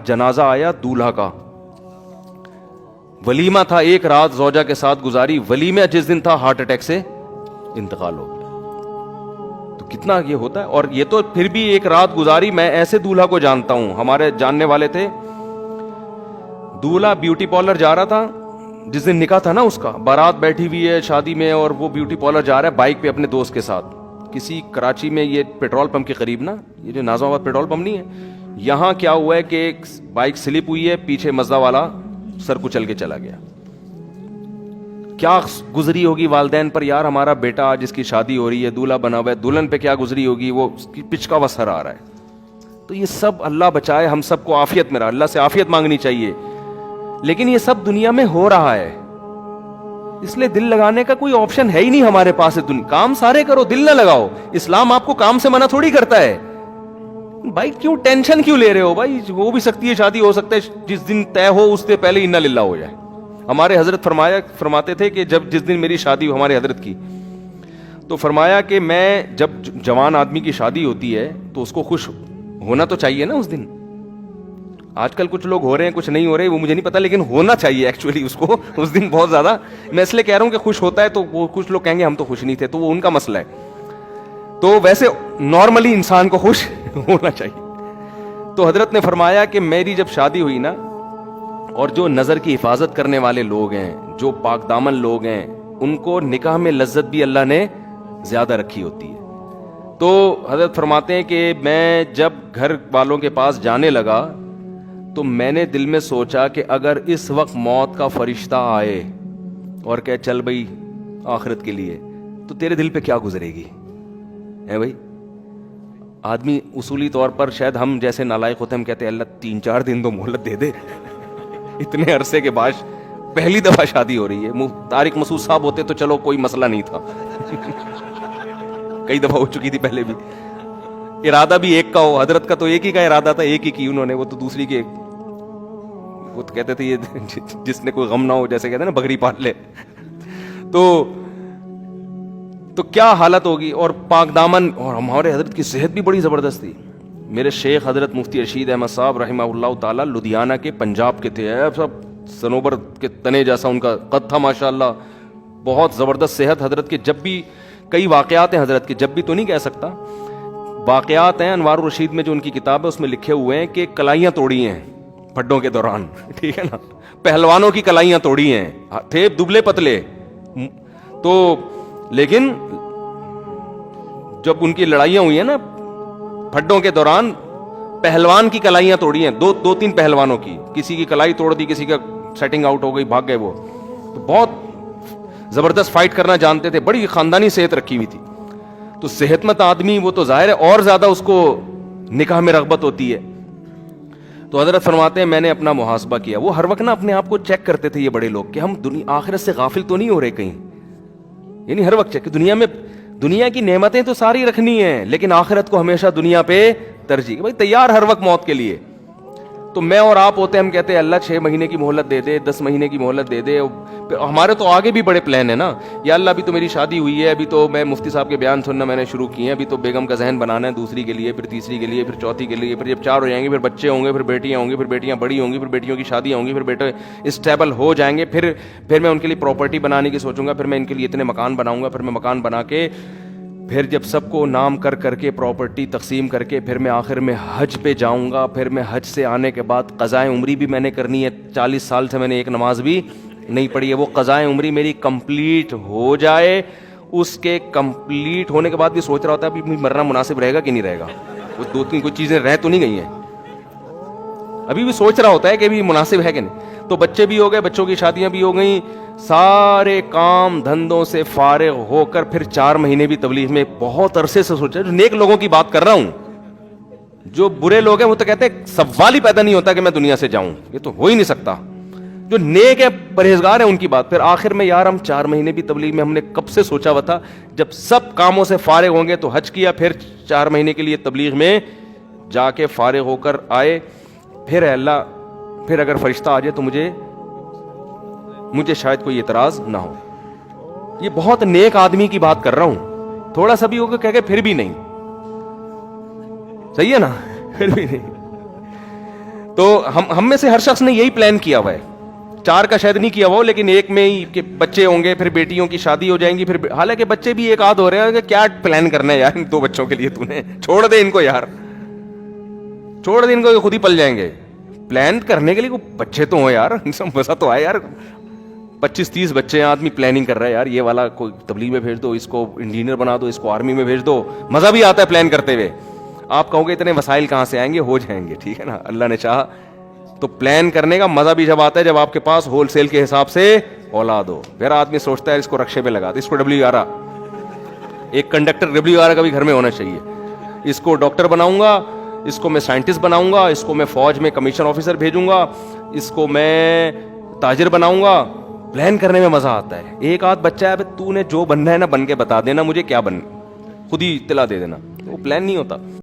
جنازہ آیا دولہا کا, ولیمہ تھا, ایک رات زوجہ کے ساتھ گزاری, ولیمہ جس دن تھا ہارٹ اٹیک سے انتقال ہو گیا. تو کتنا یہ ہوتا ہے. اور یہ تو پھر بھی ایک رات گزاری. میں ایسے دولہا کو جانتا ہوں, ہمارے جاننے والے تھے, دولہا بیوٹی پارلر جا رہا تھا جس دن نکاح تھا نا اس کا, بارات بیٹھی ہوئی ہے شادی میں, اور وہ بیوٹی پارلر جا رہا ہے بائک پہ اپنے دوست کے ساتھ, کسی کراچی میں, یہ پیٹرول پمپ کے قریب نا, یہ جو نازم آباد پیٹرول پمپ نہیں ہے, یہاں کیا ہوا ہے کہ ایک بائک سلپ ہوئی ہے, پیچھے مزدہ والا سر کچل کے چلا گیا. کیا گزری ہوگی والدین پر, یار ہمارا بیٹا جس کی شادی ہو رہی ہے, دولہا بنا ہوا ہے, دلہن پہ کیا گزری ہوگی, وہ پچکا ہوا سر آ رہا ہے. تو یہ سب اللہ بچائے ہم سب کو عافیت میں رہا, اللہ سے عافیت مانگنی چاہیے, لیکن یہ سب دنیا میں ہو رہا ہے, اس لیے دل لگانے کا کوئی آپشن ہے ہی نہیں ہمارے پاس. کام سارے کرو, دل نہ لگاؤ. اسلام آپ کو کام سے منع تھوڑی کرتا ہے. بھائی کیوں ٹینشن کیوں لے رہے ہو بھائی, ہو بھی سکتی ہے شادی, ہو سکتا ہے جس دن طے ہو اس سے پہلے انا للہ ہو جائے. ہمارے حضرت فرماتے تھے کہ جس دن میری شادی ہو, ہمارے حضرت کی, تو فرمایا کہ میں, جب جوان آدمی کی شادی ہوتی ہے تو اس کو خوش ہونا تو چاہیے نا اس دن. آج کل کچھ لوگ ہو رہے ہیں, کچھ نہیں ہو رہے, وہ مجھے نہیں پتا, لیکن ہونا چاہیے ایکچولی اس کو اس دن بہت زیادہ. میں اس لیے کہہ رہا ہوں کہ خوش ہوتا ہے, تو وہ کچھ لوگ کہیں گے ہم تو خوش نہیں تھے, تو وہ ان کا مسئلہ ہے. تو ویسے نارملی انسان کو خوش ہونا چاہیے. تو حضرت نے فرمایا کہ میری جب شادی ہوئی نا, اور جو نظر کی حفاظت کرنے والے لوگ ہیں, جو پاک دامن لوگ ہیں, ان کو نکاح میں لذت بھی اللہ نے زیادہ رکھی ہوتی ہے. تو حضرت فرماتے ہیں کہ میں جب گھر والوں کے پاس جانے لگا تو میں نے دل میں سوچا کہ اگر اس وقت موت کا فرشتہ آئے اور کہ چل بھائی آخرت کے لیے, تو تیرے دل پہ کیا گزرے گی ہے بھائی. آدمی اصولی طور پر شاید ہم جیسے نالائق ہوتے ہیں, ہم کہتے ہیں اللہ 3-4 دن تو مہلت دے دے. اتنے عرصے کے بعد پہلی دفعہ شادی ہو رہی ہے. طارق مسعود صاحب ہوتے تو چلو کوئی مسئلہ نہیں تھا, کئی دفعہ ہو چکی تھی پہلے بھی. ارادہ بھی ایک کا ہو, حضرت کا تو ایک ہی کا ارادہ تھا, ایک ہی کی انہوں نے, وہ تو دوسری کے, وہ تو کہتے تھے یہ جس نے کوئی غم نہ ہو, جیسے کہتے ہیں نا بکری پال لے. تو کیا حالت ہوگی. اور پاک دامن, اور ہمارے حضرت کی صحت بھی بڑی زبردست تھی. میرے شیخ حضرت مفتی رشید احمد صاحب رحمہ اللہ تعالی لدھیانہ کے, پنجاب کے تھے, سب سنوبر کے تنے جیسا ان کا قد تھا ماشاءاللہ, بہت زبردست صحت. حضرت کے جب بھی کئی واقعات ہیں حضرت کے, جب بھی تو نہیں کہہ سکتا, واقعات ہیں. انوار الرشید میں جو ان کی کتاب ہے اس میں لکھے ہوئے ہیں کہ کلائیاں توڑی ہیں پھڈوں کے دوران, ٹھیک ہے نا, پہلوانوں کی کلائیاں توڑی ہیں, تھے دبلے پتلے. تو لیکن جب ان کی لڑائیاں ہوئی ہیں نا پھڈوں کے دوران, پہلوان کی کلائیاں توڑی ہیں, 2-3 پہلوانوں کی, کسی کی کلائی توڑ دی, کسی کا سیٹنگ آؤٹ ہو گئی, بھاگ گئے. وہ تو بہت زبردست فائٹ کرنا جانتے تھے, بڑی خاندانی صحت رکھی ہوئی تھی. تو صحت مند آدمی وہ تو ظاہر ہے اور زیادہ اس کو نکاح میں رغبت ہوتی ہے. تو حضرت فرماتے ہیں میں نے اپنا محاسبہ کیا. وہ ہر وقت نا اپنے آپ کو چیک کرتے تھے یہ بڑے لوگ کہ ہم آخرت سے غافل تو نہیں ہو رہے کہیں, یعنی ہر وقت چیک کہ دنیا کی نعمتیں تو ساری رکھنی ہیں, لیکن آخرت کو ہمیشہ دنیا پہ ترجیح. بھائی تیار ہر وقت موت کے لیے. تو میں اور آپ ہوتے ہیں, ہم کہتے ہیں اللہ 6 مہینے کی مہلت دے دے, 10 مہینے کی مہلت دے دے. ہمارے تو آگے بھی بڑے پلان ہیں نا, یا اللہ ابھی تو میری شادی ہوئی ہے, ابھی تو میں مفتی صاحب کے بیان سننا میں نے شروع کیے ہیں, ابھی تو بیگم کا ذہن بنانا ہے دوسری کے لیے, پھر تیسری کے لیے, پھر چوتھی کے لیے, پھر جب 4 ہو جائیں گے پھر بچے ہوں گے, پھر بیٹیاں ہوں گی, پھر بیٹیاں بڑی ہوں گی, پھر بیٹیوں کی شادیاں ہوں گی, پھر بیٹے اسٹیبل ہو جائیں گے, پھر میں ان کے لیے پراپرٹی بنانے کی سوچوں گا, پھر میں ان کے لیے اتنے مکان بناؤں گا, پھر میں مکان بنا کے پھر جب سب کو نام کر کے پراپرٹی تقسیم کر کے پھر میں آخر میں حج پہ جاؤں گا. پھر میں حج سے آنے کے بعد قضائے عمری بھی میں نے کرنی ہے. 40 سال سے میں نے ایک نماز بھی نہیں پڑھی ہے. وہ قضائے عمری میری کمپلیٹ ہو جائے, اس کے کمپلیٹ ہونے کے بعد بھی سوچ رہا ہوتا ہے ابھی مرنا مناسب رہے گا کہ نہیں رہے گا. وہ 2-3 کوئی چیزیں رہ تو نہیں گئی ہیں, ابھی بھی سوچ رہا ہوتا ہے کہ ابھی مناسب ہے کہ نہیں. تو بچے بھی ہو گئے, بچوں کی شادیاں بھی ہو گئیں, سارے کام دھندوں سے فارغ ہو کر پھر 4 مہینے بھی تبلیغ میں بہت عرصے سے سوچا. جو نیک لوگوں کی بات کر رہا ہوں, جو برے لوگ ہیں وہ تو کہتے ہیں سوال ہی پیدا نہیں ہوتا کہ میں دنیا سے جاؤں, یہ تو ہو ہی نہیں سکتا. جو نیک ہے پرہیزگار ہیں ان کی بات. پھر آخر میں یار ہم 4 مہینے بھی تبلیغ میں ہم نے کب سے سوچا ہوا تھا, جب سب کاموں سے فارغ ہوں گے تو حج کیا, پھر 4 مہینے کے لیے تبلیغ میں جا کے فارغ ہو کر آئے. پھر اللہ, پھر اگر فرشتہ آ جائے تو مجھے شاید کوئی اعتراض نہ ہو. یہ بہت نیک آدمی کی بات کر رہا ہوں, تھوڑا سا بھی ہوگا کہہ کے پھر بھی نہیں, صحیح ہے نا, پھر بھی نہیں. تو ہم میں سے ہر شخص نے یہی پلان کیا ہوا ہے, 4 کا شاید نہیں کیا ہوا ہو, لیکن 1 میں ہی کہ بچے ہوں گے, پھر بیٹیوں کی شادی ہو جائیں گی, پھر حالانکہ بچے بھی ایک آدھ ہو رہے ہیں کہ کیا پلان کرنا ہے یار ان 2 بچوں کے لیے, تو نے چھوڑ دے ان کو یار, چھوڑ دے ان کو, خود ہی پل جائیں گے. پلان کرنے کے لیے بچے تو ہوں یار, مزہ تو آئے یار. 25-30 بچے ہیں, آدمی پلاننگ کر رہا ہے یار, یہ والا کوئی تبلیغ میں بھیج دو, اس کو انجینئر بنا دو, اس کو آرمی میں بھیج دو, مزہ بھی آتا ہے پلان کرتے ہوئے. آپ کہو گے اتنے وسائل کہاں سے آئیں گے, ہو جائیں گے, ٹھیک ہے نا, اللہ نے چاہا. تو پلان کرنے کا مزہ بھی جب آتا ہے جب آپ کے پاس ہول سیل کے حساب سے اولاد ہو. پھر آدمی سوچتا ہے اس کو رکشے پہ لگا دے, اس کو WR, ایک کنڈکٹر WR کا بھی گھر میں ہونا چاہیے, اس کو ڈاکٹر بناؤں گا, اس کو میں سائنٹسٹ بناؤں گا, اس کو میں فوج میں کمیشن آفیسر بھیجوں گا, اس کو میں تاجر بناؤں گا. پلان کرنے میں مزہ آتا ہے. ایک آدھ بچہ ہے, تو نے جو بننا ہے نا بن کے بتا دینا مجھے کیا بن, خود ہی اطلاع دے دینا, وہ پلان نہیں ہوتا.